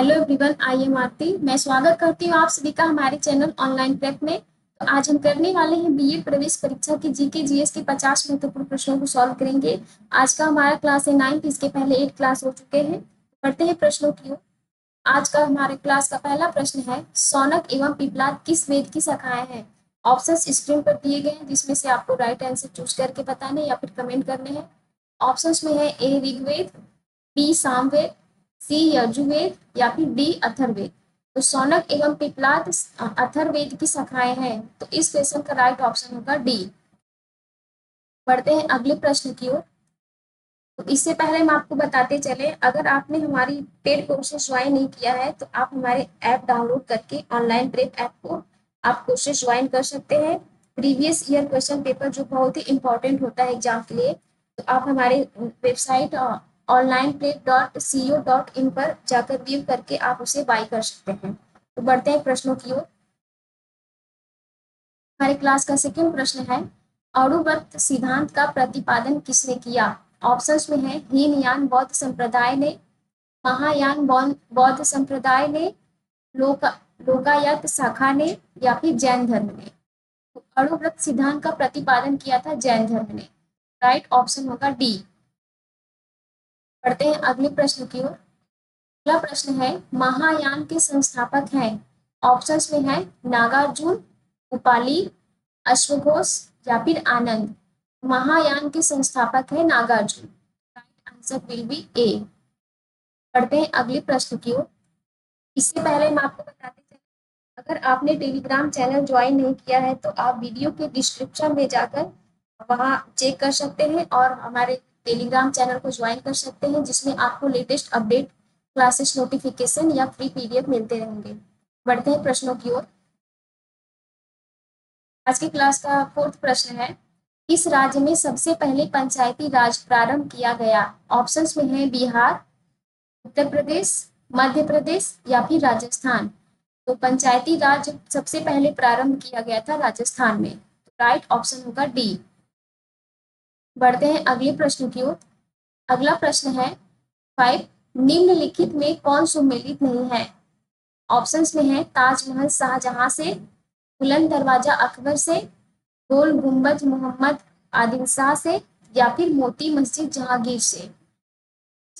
Hello everyone, I am आरती। मैं स्वागत करती हूँ आप सभी का हमारे चैनल ऑनलाइन प्रेप में। तो आज हम करने वाले हैं बीएड प्रवेश परीक्षा की जीके जीएस के 50 महत्वपूर्ण प्रश्नों को सॉल्व करेंगे। आज का हमारा क्लास है 9th, इसके पहले 8 क्लास हो चुके हैं। पढ़ते हैं प्रश्नों की ओर। आज का हमारे क्लास का पहला प्रश्न है, सौनक एवं पिपलाद किस वेद की शाखाएं हैं? ऑप्शंस स्क्रीन पर दिए गए हैं, जिसमें से आपको राइट आंसर चूज करके बताने या फिर कमेंट करने हैं। ऑप्शंस में है ए ऋग्वेद, बी सामवेद, सी यजुर्वेद या फिर डी अथर्ववेद। तो सौनक एवं पिपलाद अथर्ववेद की शाखाएं हैं, तो इस क्वेश्चन का राइट ऑप्शन होगा डी। बढ़ते हैं अगले प्रश्न की ओर। तो इससे पहले हम आपको बताते चले, अगर आपने हमारी पेड कोर्सेज ज्वाइन नहीं किया है तो आप हमारे ऐप डाउनलोड करके ऑनलाइन प्रेप ऐप को आप कोर्सेज ज्वाइन कर सकते हैं। प्रीवियस ईयर क्वेश्चन पेपर जो बहुत ही इंपॉर्टेंट होता है एग्जाम के लिए, तो आप हमारे वेबसाइट onlineprep.co.in पर जाकर व्यू करके आप उसे बाय कर सकते हैं। तो बढ़ते हैं प्रश्नों की ओर। हमारे क्लास का सेकंड प्रश्न है, अणुव्रत सिद्धांत का प्रतिपादन किसने किया? ऑप्शंस में है हीनयान बौद्ध संप्रदाय ने, महायान बौद्ध संप्रदाय ने, लोका लोकायत शाखा ने या फिर जैन धर्म ने। तो अणुव्रत सिद्धांत का प्रतिपादन किया था जैन धर्म ने। राइट ऑप्शन होगा डी। पढ़ते हैं अगले प्रश्न की ओर। अगला प्रश्न है, महायान के संस्थापक हैं? ऑप्शंस में है नागार्जुन, उपाली, अश्वघोष या फिर आनंद। महायान के संस्थापक है Nagarjuna. Right answer will be A. पढ़ते हैं अगले प्रश्न की ओर। इससे पहले हम आपको बताते चले, अगर आपने टेलीग्राम चैनल ज्वाइन नहीं किया है तो आप वीडियो के डिस्क्रिप्शन में जाकर वहां चेक कर सकते हैं और हमारे टेलीग्राम चैनल को ज्वाइन कर सकते हैं, जिसमें आपको लेटेस्ट अपडेट, क्लासेस नोटिफिकेशन या फ्री पीडीएफ मिलते रहेंगे। बढ़ते हैं प्रश्नों की ओर। आज की क्लास का फोर्थ प्रश्न है, किस राज्य में सबसे पहले पंचायती राज प्रारंभ किया गया? ऑप्शंस में है बिहार, उत्तर प्रदेश, मध्य प्रदेश या फिर राजस्थान। तो पंचायती राज सबसे पहले प्रारंभ किया गया था राजस्थान में। तो राइट ऑप्शन होगा डी। बढ़ते हैं अगले प्रश्न की ओर। अगला प्रश्न है 5, निम्नलिखित में कौन सुमेलित नहीं है? ऑप्शंस में है ताजमहल शाहजहां से, बुलंद दरवाजा अकबर से, गोल गुम्बद मोहम्मद आदिल शाह से या फिर मोती मस्जिद जहांगीर से।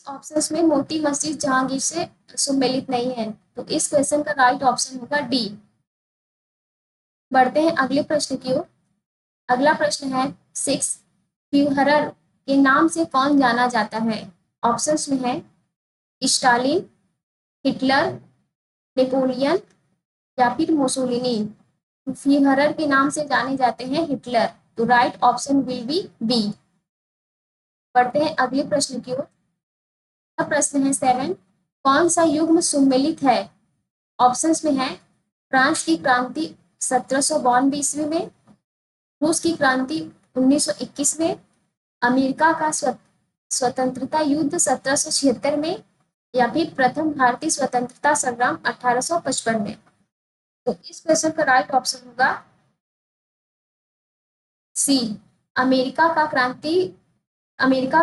ऑप्शंस में मोती मस्जिद जहांगीर से सुमेलित नहीं है, तो इस क्वेश्चन का राइट ऑप्शन होगा डी। बढ़ते हैं अगले प्रश्न की ओर। अगला प्रश्न है 6, फ्यूहरर के नाम से कौन जाना जाता है? ऑप्शंस में है स्टालिन, हिटलर, नेपोलियन या फिर मुसोलिनी। फ्यूहरर के नाम से जाने जाते हैं हिटलर। तो right option will be B. बढ़ते हैं अगले प्रश्न की ओर। प्रश्न है 7, कौन सा युग्म सुमेलित है? ऑप्शंस में है फ्रांस की क्रांति 1792 ईस्वी में, रूस की क्रांति 1921 में, अमेरिका का स्वतंत्रता युद्ध 1776 में या फिर प्रथम भारतीय स्वतंत्रता संग्राम 1855 में। तो इस क्वेश्चन का राइट ऑप्शन होगा सी, अमेरिका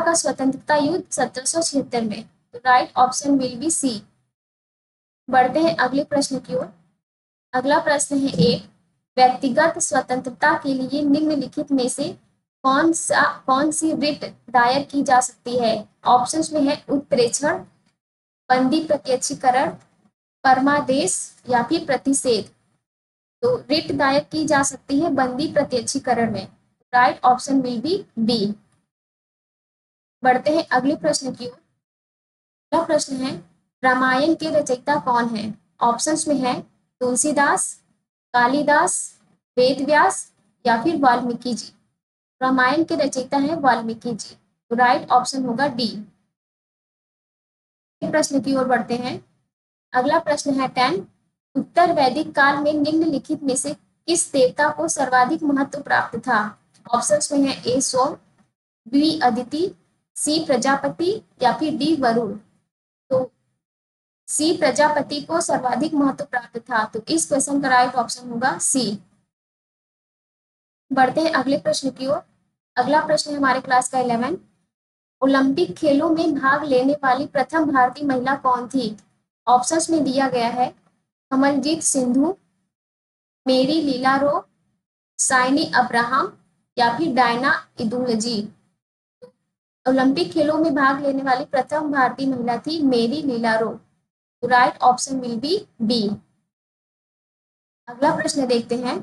का स्वतंत्रता युद्ध 1776 में। तो right option will be C. बढ़ते हैं अगले प्रश्न की ओर। अगला प्रश्न है 8, व्यक्तिगत स्वतंत्रता के लिए निम्नलिखित में से कौन सी रिट दायर की जा सकती है? ऑप्शंस में है उत्प्रेक्षण, बंदी प्रत्यक्षीकरण, परमादेश या फिर प्रतिषेध। तो रिट दायर की जा सकती है बंदी प्रत्यक्षीकरण में। Right option will be B. बढ़ते हैं अगले प्रश्न की ओर। अगला प्रश्न है, रामायण के रचयिता कौन है? ऑप्शंस में है तुलसीदास, कालिदास, वेदव्यास या फिर वाल्मीकि जी। रामायण के रचयिता है वाल्मीकि जी। तो राइट ऑप्शन होगा डी। प्रश्न की ओर बढ़ते हैं। अगला प्रश्न है 10, उत्तर वैदिक काल में निम्नलिखित में से किस देवता को सर्वाधिक महत्व प्राप्त था? ऑप्शंस में है ए सोम, बी अदिति, सी प्रजापति या फिर डी वरुण। तो सी प्रजापति को सर्वाधिक महत्व प्राप्त था, तो इस क्वेश्चन का राइट ऑप्शन होगा सी। बढ़ते हैं अगले प्रश्न की ओर। अगला प्रश्न है हमारे क्लास का 11, ओलंपिक खेलों में भाग लेने वाली प्रथम भारतीय महिला कौन थी? ऑप्शंस में दिया गया है कमलजीत सिंधु, मेरी लीलारो, साइनी अब्राहम या फिर डायना इदुलजी। ओलंपिक खेलों में भाग लेने वाली प्रथम भारतीय महिला थी Mary Leelaro. Right option will be B. अगला प्रश्न देखते हैं।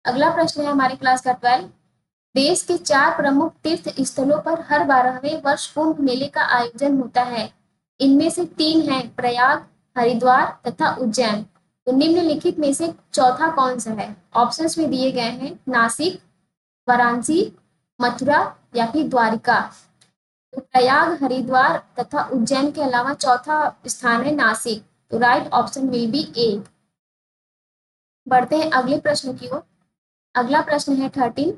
अगला प्रश्न है हमारी क्लास का 12। देश के 4 प्रमुख तीर्थ स्थलों पर हर 12वें वर्ष कुंभ मेले का आयोजन होता है। इनमें से 3 हैं प्रयाग, हरिद्वार तथा उज्जैन। तो निम्नलिखित में से चौथा कौन सा है? ऑप्शंस में दिए गए हैं नासिक, वाराणसी, मथुरा या फिर द्वारिका। तो प्रयाग, हरिद्वार तथा उज्जैन के अलावा चौथा स्थान है नासिक। तो राइट ऑप्शन विल बी ए। बढ़ते हैं अगले प्रश्न की ओर। अगला प्रश्न है 13।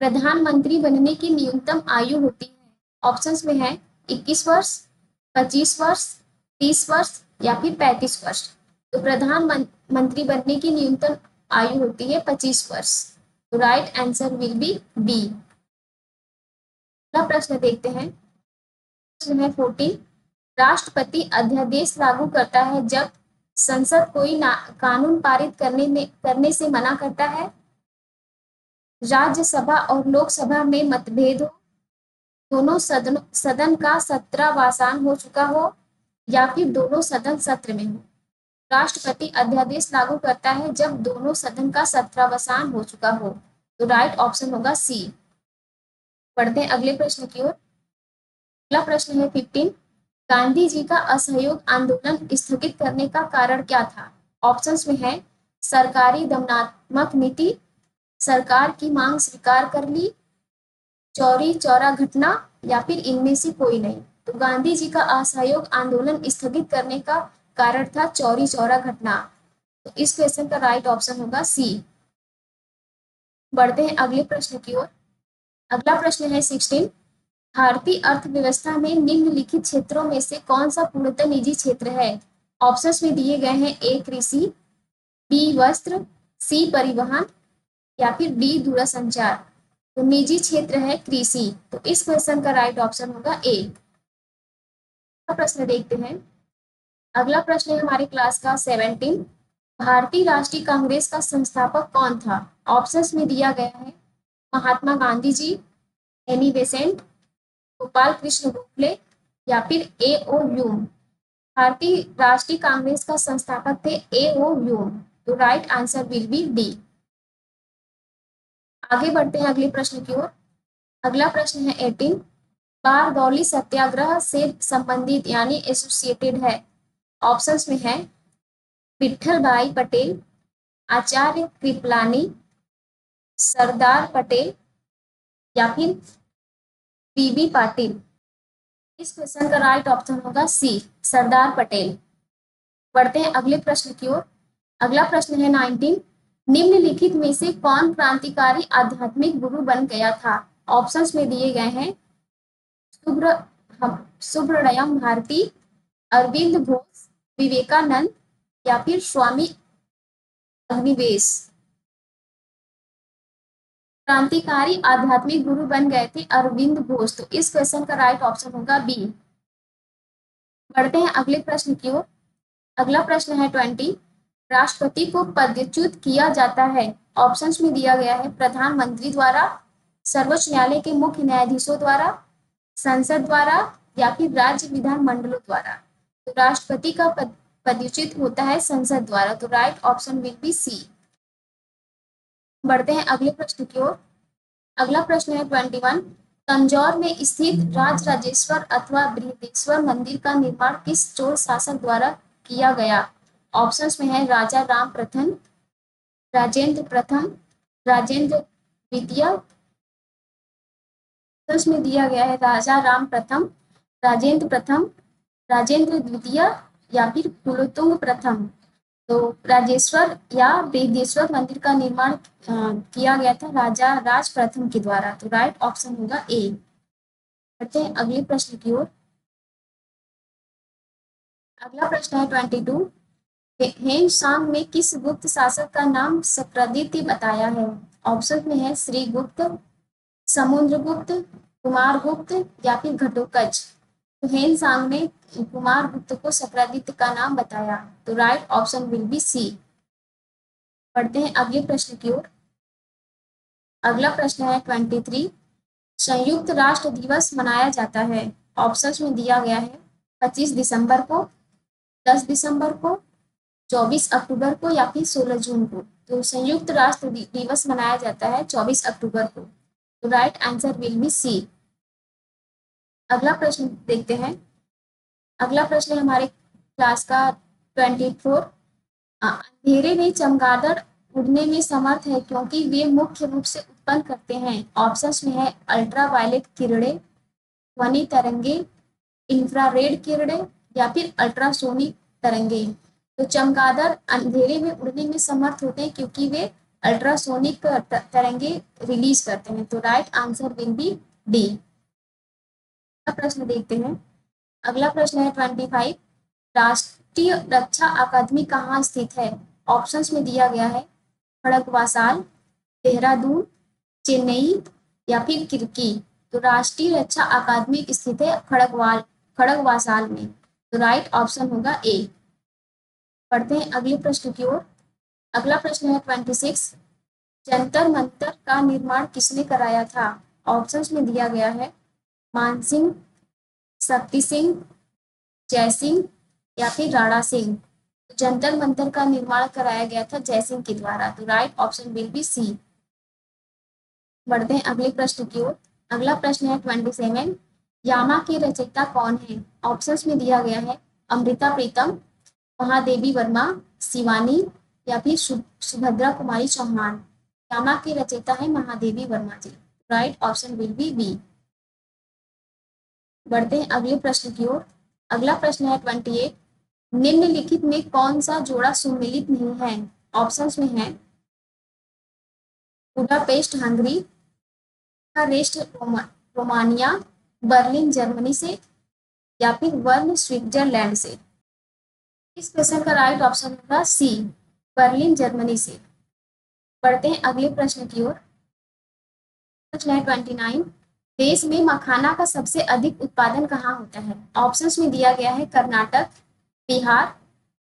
प्रधानमंत्री बनने की न्यूनतम आयु होती है। ऑप्शंस में है 21 वर्ष, 25 वर्ष, 30 वर्ष या फिर 35 वर्ष। तो प्रधानमंत्री बनने की न्यूनतम आयु होती है 25 वर्ष। तो right answer will be B. अगला प्रश्न देखते हैं। प्रश्न है 14। राष्ट्रपति अध्यादेश लागू करता है जब संसद कोई कानून पारित करने से मना करता है, राज्यसभा और लोकसभा में मतभेद हो, दोनों सदन का सत्रावसान हो चुका हो या फिर दोनों सदन सत्र में हो। राष्ट्रपति अध्यादेश लागू करता है जब दोनों सदन का सत्रावसान हो चुका हो। तो राइट ऑप्शन होगा सी। पढ़ते हैं अगले प्रश्न की ओर। अगला प्रश्न है 15। गांधी जी का असहयोग आंदोलन स्थगित करने का कारण क्या था? ऑप्शंस में है सरकारी दमनात्मक नीति, सरकार की मांग स्वीकार कर ली, चौरी चौरा घटना या फिर इनमें से कोई नहीं। तो गांधी जी का असहयोग आंदोलन स्थगित करने का कारण था चौरी चौरा घटना। तो इस क्वेश्चन का राइट ऑप्शन होगा सी। बढ़ते हैं अगले प्रश्न की ओर। अगला प्रश्न है 16। भारतीय अर्थव्यवस्था में निम्नलिखित क्षेत्रों में से कौन सा पूर्णतः निजी क्षेत्र है? ऑप्शंस में दिए गए हैं ए कृषि, बी वस्त्र, सी परिवहन या फिर डी दूरसंचार। तो निजी क्षेत्र है कृषि। तो इस क्वेश्चन का राइट ऑप्शन होगा ए। प्रश्न देखते हैं। अगला प्रश्न है हमारी क्लास का 17। भारतीय राष्ट्रीय कांग्रेस का संस्थापक कौन था? ऑप्शंस में दिया गया है महात्मा गांधी जी, एनी बेसेंट, गोपाल कृष्ण गोखले या फिर ए ओ ह्यूम। भारतीय राष्ट्रीय कांग्रेस का संस्थापक थे ए ओ ह्यूम। तो right answer will B D. आगे बढ़ते हैं अगले प्रश्न की ओर। अगला प्रश्न है 18। बारदौली सत्याग्रह से संबंधित यानी एसोसिएटेड है। ऑप्शंस में है विट्ठल भाई पटेल, आचार्य कृपलानी, सरदार पटेल या फिर बीबी पाटिल। इस क्वेश्चन का राइट ऑप्शन होगा सी सरदार पटेल। बढ़ते हैं अगले प्रश्न की ओर। अगला प्रश्न है 19। निम्नलिखित में से कौन क्रांतिकारी आध्यात्मिक गुरु बन गया था? ऑप्शंस में दिए गए हैं सुब्रमण्यम भारती, अरविंद घोष, विवेकानंद या फिर स्वामी अग्निवेश। क्रांतिकारी आध्यात्मिक गुरु बन गए थे अरविंद घोष। तो इस क्वेश्चन का राइट ऑप्शन होगा बी। बढ़ते हैं अगले प्रश्न की ओर। अगला प्रश्न है 20। राष्ट्रपति को पदच्युत किया जाता है। ऑप्शंस में दिया गया है प्रधानमंत्री द्वारा, सर्वोच्च न्यायालय के मुख्य न्यायाधीशों द्वारा, संसद द्वारा या फिर राज्य विधानमंडलों द्वारा। तो राष्ट्रपति का पदच्युत होता है संसद द्वारा। तो right option will be C. बढ़ते हैं अगले प्रश्न की ओर। अगला प्रश्न है 21। तंजौर में स्थित राजराजेश्वर अथवा बृहदेश्वर मंदिर का निर्माण किस चोल शासक द्वारा किया गया? ऑप्शंस में है राजा राम प्रथम, राजेंद्र प्रथम, राजेंद्र द्वितीय। में दिया गया है राजा राम प्रथम, राजेंद्र प्रथम, राजेंद्र द्वितीय या फिर कुलोत्तुंग प्रथम। तो राजेश्वर या बृहदेश्वर मंदिर का निर्माण किया गया था राजा राज प्रथम के द्वारा। तो राइट ऑप्शन होगा ए। बढ़ते हैं अगले प्रश्न की ओर। अगला प्रश्न है 22। हेनसांग में किस गुप्त शासक का नाम सकृदित्य बताया है? ऑप्शन में है श्रीगुप्त, समुद्रगुप्त, कुमारगुप्त या फिर घटोत्कच। तो हेन सांग ने कुमार गुप्त को चक्रादित्य का नाम बताया। तो right option will be C. पढ़ते हैं अगले प्रश्न की ओर। अगला प्रश्न है 23। संयुक्त राष्ट्र दिवस मनाया जाता है। ऑप्शंस में दिया गया है 25 दिसंबर को, 10 दिसंबर को, 24 अक्टूबर को या फिर 16 जून को। तो संयुक्त राष्ट्र दिवस मनाया जाता है 24 अक्टूबर को। तो right answer will be C. अगला प्रश्न देखते हैं। अगला प्रश्न है हमारे क्लास का 24। अंधेरे में चमगादड़ उड़ने में समर्थ है क्योंकि वे मुख्य रूप से उत्पन्न करते हैं। ऑप्शंस में है अल्ट्रावायलेट किरणें, ध्वनि तरंगे, इंफ्रारेड किरणें या फिर अल्ट्रासोनिक तरंगे। तो चमगादड़ अंधेरे में उड़ने में समर्थ होते हैं क्योंकि वे अल्ट्रासोनिक तरंगे रिलीज करते हैं। तो right answer will B D. प्रश्न देखते हैं। अगला प्रश्न है 25। राष्ट्रीय रक्षा अकादमी कहाँ स्थित है। ऑप्शंस में दिया गया है खड़गवासाल, देहरादून, चेन्नई या फिर किर्की। तो राष्ट्रीय रक्षा अकादमी स्थित है खड़गवासाल में। तो राइट ऑप्शन होगा ए। पढ़ते हैं अगले प्रश्न की ओर। अगला प्रश्न है 26। जंतर मंतर का निर्माण किसने कराया था। ऑप्शंस में दिया गया है मानसिंह, शक्ति सिंह, जयसिंह या फिर राणा सिंह। जंतर मंतर का निर्माण कराया गया था जयसिंह के द्वारा। तो right option will be C. बढ़ते हैं अगले प्रश्न की ओर। अगला प्रश्न है 27। यामा के रचयिता कौन है। ऑप्शंस में दिया गया है अमृता प्रीतम, महादेवी वर्मा, शिवानी या फिर सुभद्रा कुमारी चौहान। यामा के रचयिता है Mahadevi Verma ji. Right option will be B. बढ़ते हैं अगले प्रश्न की ओर। अगला प्रश्न है 28। निम्नलिखित में कौन सा जोड़ा सुमेलित नहीं है। ऑप्शंस में है Budapest Hungary, Bucharest Romania, Berlin Germany से या फिर बर्न स्विट्जरलैंड से। इस क्वेश्चन का राइट ऑप्शन होगा सी, बर्लिन जर्मनी से। बढ़ते हैं अगले प्रश्न की ओर। प्रश्न है 29। देश में मखाना का सबसे अधिक उत्पादन कहाँ होता है। ऑप्शंस में दिया गया है कर्नाटक, बिहार,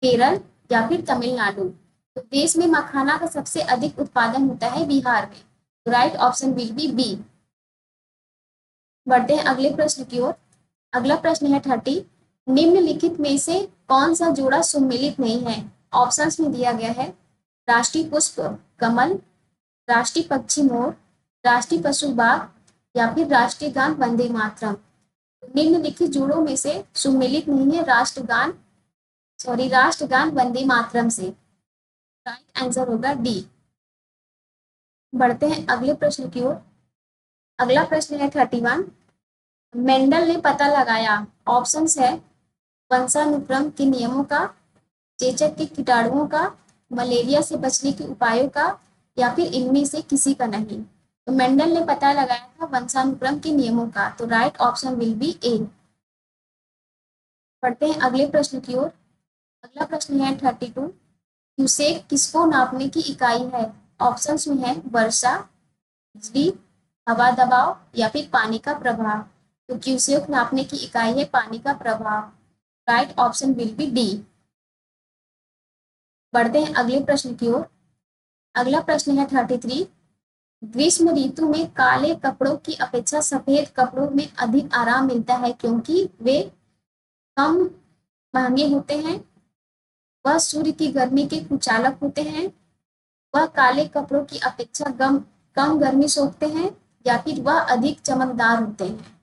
केरल या फिर तमिलनाडु। तो देश में मखाना का सबसे अधिक उत्पादन होता है बिहार में। तो right option will be B. बढ़ते हैं अगले प्रश्न की ओर। अगला प्रश्न है 30। निम्नलिखित में से कौन सा जोड़ा सुमेलित नहीं है। ऑप्शंस में दिया गया है राष्ट्रीय पुष्प कमल, राष्ट्रीय पक्षी मोर, राष्ट्रीय पशु बाघ या फिर राष्ट्रीय गान वंदे मातरम। निम्नलिखित जोड़ों में से सुमेलित नहीं है राष्ट्रगान वंदे मातरम से। राइट आंसर होगा डी। बढ़ते हैं अगले प्रश्न की ओर। अगला प्रश्न है 31। मेंडल ने पता लगाया। ऑप्शंस है वंशानुक्रम के नियमों का, चेचक के कीटाणुओं का, मलेरिया से बचने के उपायों का या फिर इनमें से किसी का नहीं। तो मेंडल ने पता लगाया था वंशानुक्रम के नियमों का। तो right option will be A. पढ़ते हैं अगले प्रश्न की ओर। अगला प्रश्न है 32। क्यूसेक किसको नापने की इकाई है। ऑप्शंस में है वर्षा, बिजली, हवा दबाव या फिर पानी का प्रवाह। तो क्यूसेक नापने की इकाई है पानी का प्रवाह। Right option will B D. बढ़ते हैं अगले प्रश्न की ओर। अगला प्रश्न है 33। ग्रीष्म ऋतु में काले कपड़ों की अपेक्षा सफेद कपड़ों में अधिक आराम मिलता है क्योंकि वे कम महंगे होते हैं, वह सूर्य की गर्मी के कुचालक होते हैं, वह काले कपड़ों की अपेक्षा कम गर्मी सोखते हैं या फिर वह अधिक चमकदार होते हैं।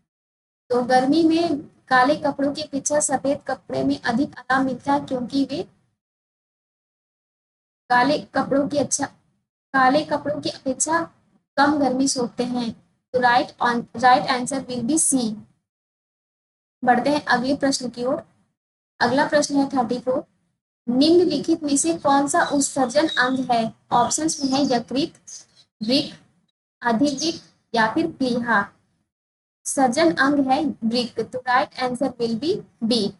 तो गर्मी में काले कपड़ों की अपेक्षा सफेद कपड़े में अधिक आराम मिलता है क्योंकि वे काले कपड़ों की अपेक्षा कम गर्मी सोखते हैं। तो right answer will be C. बढ़ते हैं अगले प्रश्न की ओर। अगला प्रश्न है 34। निम्नलिखित में से कौन सा उत्सर्जन अंग है। ऑप्शंस में है यकृत, वृक्क, अधिवृक्क या फिर प्लीहा। सर्जन अंग है वृक्क। तो right answer will be B.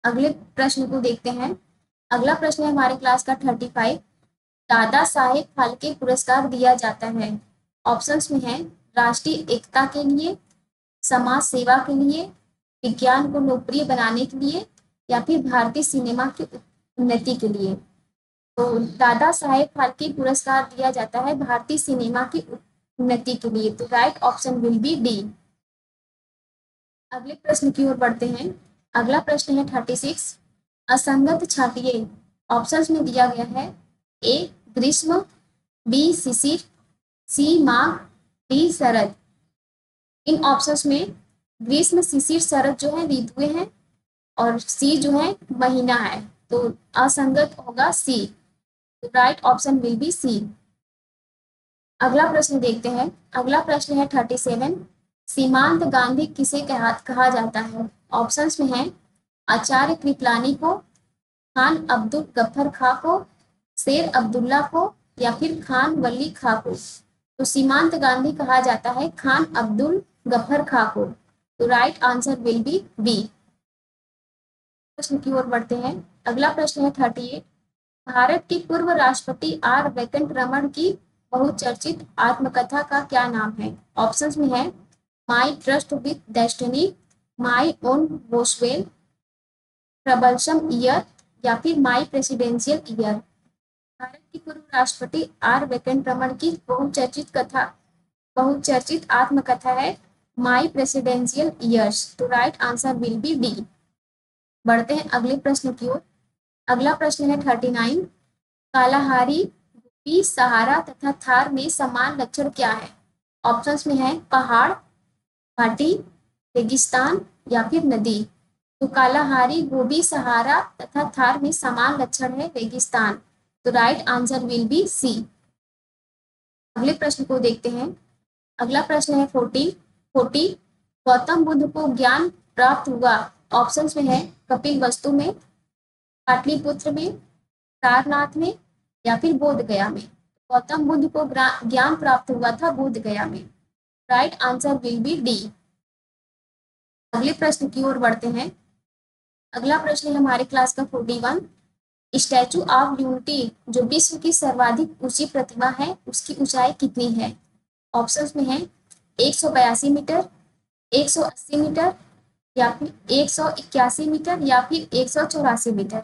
अगले प्रश्न को देखते हैं। अगला प्रश्न है हमारे क्लास का 35। दादा साहेब फाल्के पुरस्कार दिया जाता है। ऑप्शंस में है राष्ट्रीय एकता के लिए, समाज सेवा के लिए, विज्ञान को लोकप्रिय बनाने के लिए या फिर भारतीय सिनेमा की उन्नति के लिए? तो दादा साहेब फाल्के पुरस्कार दिया जाता है भारतीय सिनेमा की उन्नति के लिए। तो right option will B D. अगले प्रश्न की ओर बढ़ते हैं। अगला प्रश्न है 36। असंगत छांटिए। ऑप्शंस में दिया गया है ए ग्रीष्म, बी शिशिर, सी माघ, डी शरद। इन ऑप्शंस में ग्रीष्म, शिशिर, शरद जो है ऋतुएं हैं और सी जो है महीना है। तो असंगत होगा C. Right option will be C. अगला प्रश्न देखते हैं। अगला प्रश्न है 37। सीमांत गांधी किसे कहा जाता है? ऑप्शंस में है आचार्य कृपलानी को, खान अब्दुल गफ्फर खां को, शेर अब्दुल्ला को या फिर खान वली खां को। तो सीमांत गांधी कहा जाता है खान अब्दुल गफ्फर खां को। तो right answer will be B. प्रश्न की ओर बढ़ते हैं। अगला प्रश्न है 38। भारत के पूर्व राष्ट्रपति आर वेंकट रमन की बहुचर्चित आत्मकथा का क्या नाम है? ऑप्शंस में है my trust with destiny, my own Boswell, troublesome year या फिर माई प्रेसिडेंशियल ईयर। भारत के पूर्व राष्ट्रपति आर वेंकट रमन की बहुचर्चित आत्मकथा है माई प्रेसिडेंशियल ईयर्स। तो right answer will B D. बढ़ते हैं अगले प्रश्न की ओर। अगला प्रश्न है 39। कालाहारी, गोपी, सहारा तथा थार में समान लक्षण क्या है? ऑप्शंस में है पहाड़, घाटी, रेगिस्तान या फिर नदी। तो कालाहारी, गोबी, सहारा तथा थार में समान लक्षण है रेगिस्तान। तो right answer will be C. अगले प्रश्न को देखते हैं। अगला प्रश्न है 40। गौतम बुद्ध को ज्ञान प्राप्त हुआ। ऑप्शंस में है कपिल वस्तु में, पाटलिपुत्र में, सारनाथ में या फिर बोध गया में। गौतम बुद्ध को ज्ञान प्राप्त हुआ था बोध गया में। Right answer will B D. अगले प्रश्न की ओर बढ़ते हैं। अगला प्रश्न है हमारे क्लास का 41। स्टैचू ऑफ यूनिटी जो विश्व की सर्वाधिक ऊंची प्रतिमा है उसकी ऊंचाई कितनी है? ऑप्शंस में है 182 मीटर, 180 मीटर या फिर 181 मीटर या फिर 184 मीटर।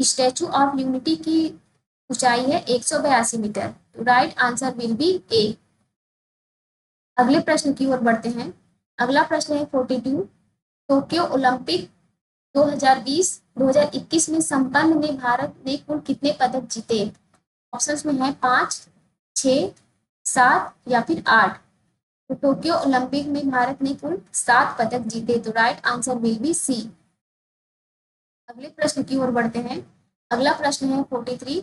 स्टैचू ऑफ यूनिटी की ऊंचाई है 182 metre. Right answer will be A. अगले प्रश्न की ओर बढ़ते हैं। अगला प्रश्न है 42। टोक्यो ओलंपिक 2020-2021 में संपन्न में भारत ने कुल कितने पदक जीते? ऑप्शंस में है 5, 6, 7 या फिर 8। तो टोक्यो ओलंपिक में भारत ने कुल 7 पदक जीते। तो right answer will be C. अगले प्रश्न की ओर बढ़ते हैं। अगला प्रश्न है 43।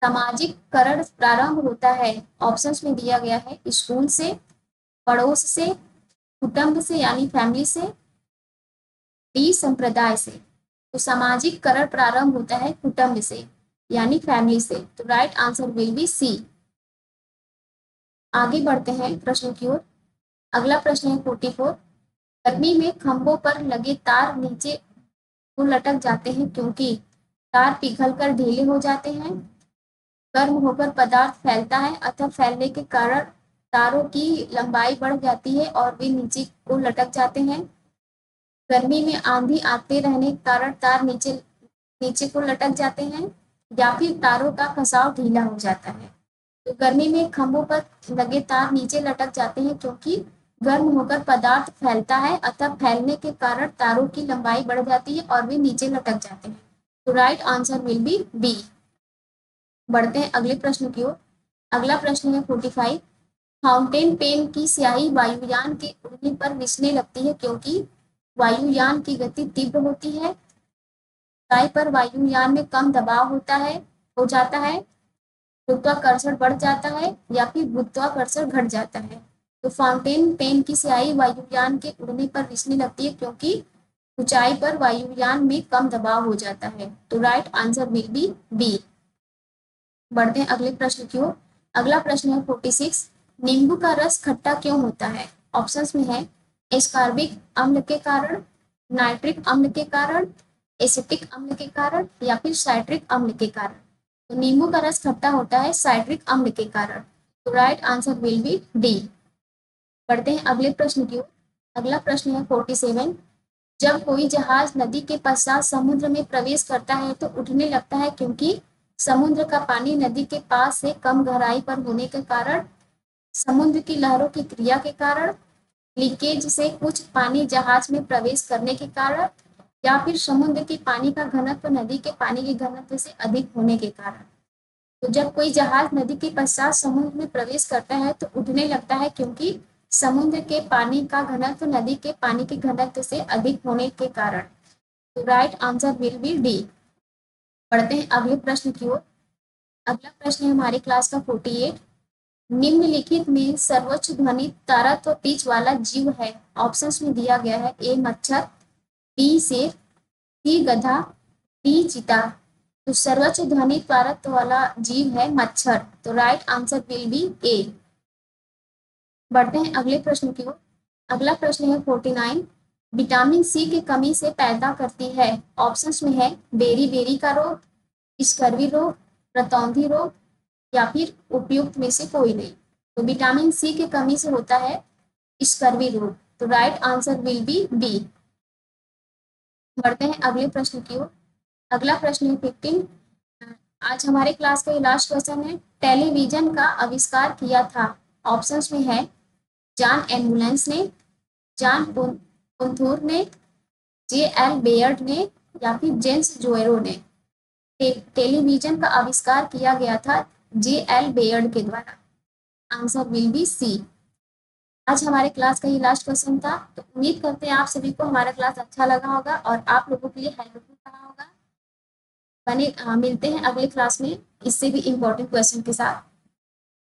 सामाजिक करण प्रारंभ होता है। ऑप्शंस में दिया गया है स्कूल से, पड़ोस से, कुटुंब से यानी फैमिली से, डी संप्रदाय से। तो सामाजिक करण प्रारंभ होता है कुटुंब से यानी फैमिली से। तो right answer will be C. आगे बढ़ते हैं प्रश्न की ओर। अगला प्रश्न है 44। गर्मी में खंभों पर लगे तार नीचे को लटक जाते हैं क्योंकि तार पिघलकर ढीले हो जाते हैं, गर्म होकर पदार्थ फैलता है अथवा फैलने के कारण तारों की लंबाई बढ़ जाती है और वे नीचे को लटक जाते हैं। गर्मी में आंधी आते रहने के कारण तार नीचे नीचे को लटक जाते हैं या फिर तारों का फंसाव ढीला हो जाता है। तो गर्मी में खंभों पर लगे तार नीचे लटक जाते हैं क्योंकि गर्म होकर पदार्थ फैलता है अतः फैलने के कारण तारों की लंबाई बढ़ जाती है और वे नीचे लटक जाते हैं। तो right answer will be B. बढ़ते हैं अगले प्रश्न की ओर। अगला प्रश्न है 45। फाउंटेन पेन की स्याही वायुयान के उड़ने पर रिसने लगती है क्योंकि वायुयान की गति तीव्र होती है, ऊंचाई पर वायुयान में कम दबाव हो जाता है, गुरुत्वाकर्षण बढ़ जाता है या फिर गुरुत्वाकर्षण घट जाता है। तो फाउंटेन पेन की स्याही वायुयान के उड़ने पर रिसने लगती है क्योंकि ऊंचाई पर वायुयान में कम दबाव हो जाता है। तो right answer will be B. बढ़ते हैं अगले प्रश्न की ओर। अगला प्रश्न है 46। नींबू का रस खट्टा क्यों होता है? ऑप्शंस में है एस्कॉर्बिक अम्ल के कारण, नाइट्रिक अम्ल के कारण, एसिटिक अम्ल के कारण या फिर साइट्रिक अम्ल के कारण। तो नींबू का रस खट्टा होता है साइट्रिक अम्ल के कारण। तो right answer will B D. बढ़ते हैं अगले प्रश्न की ओर। अगला प्रश्न है 47। जब कोई जहाज नदी के पश्चात समुद्र में प्रवेश करता है तो उठने लगता है, क्योंकि समुद्र का पानी नदी के पास से कम गहराई पर होने के कारण, समुद्र की लहरों की क्रिया के कारण, लीकेज से कुछ पानी जहाज में प्रवेश करने के कारण, या फिर समुद्र के पानी का घनत्व नदी के पानी के घनत्व से अधिक होने के कारण। तो जब कोई जहाज नदी के पश्चात समुद्र में प्रवेश करता है तो उठने लगता है, क्योंकि समुद्र के पानी का घनत्व नदी के पानी के घनत्व से अधिक होने के कारण। तो right answer will B D. पढ़ते हैं अगले प्रश्न की ओर। अगला प्रश्न है हमारी क्लास का 48। निम्नलिखित में सर्वोच्च ध्वनि तारत्व पिच वाला जीव है। ऑप्शंस में दिया गया है ए मच्छर, बी शेर, सी गधा, डी चीता। तो सर्वोच्च ध्वनि तारत्व वाला जीव है मच्छर। तो राइट आंसर विल बी ए। बढ़ते हैं अगले प्रश्न की ओर। अगला प्रश्न है 49। विटामिन सी की कमी से पैदा करती है। ऑप्शंस में है बेरी बेरी का रोग, स्कर्वी रोग, रतौंधी रोग, या फिर उपयुक्त में से कोई नहीं। तो विटामिन सी की कमी से होता है स्कर्वी रोग। तो right answer will be B. बढ़ते हैं अगले प्रश्न की ओर। अगला प्रश्न है 15। आज हमारे क्लास का ये लास्ट क्वेश्चन है। टेलीविजन का आविष्कार किया था। ऑप्शंस में है जॉन एम्बुलेंस ने, जॉन पुंथूर ने, जे एल बेयर्ड ने, या फिर जेम्स जोएरो ने। टेलीविजन का आविष्कार किया गया था जे एल बेयर्ड के द्वारा। Answer will be C. आज हमारे क्लास का ये लास्ट क्वेश्चन था। तो उम्मीद करते हैं आप सभी को हमारा क्लास अच्छा लगा होगा और आप लोगों के लिए हेल्पफुल रहा होगा। मिलते हैं अगले क्लास में इससे भी इम्पोर्टेंट क्वेश्चन के साथ।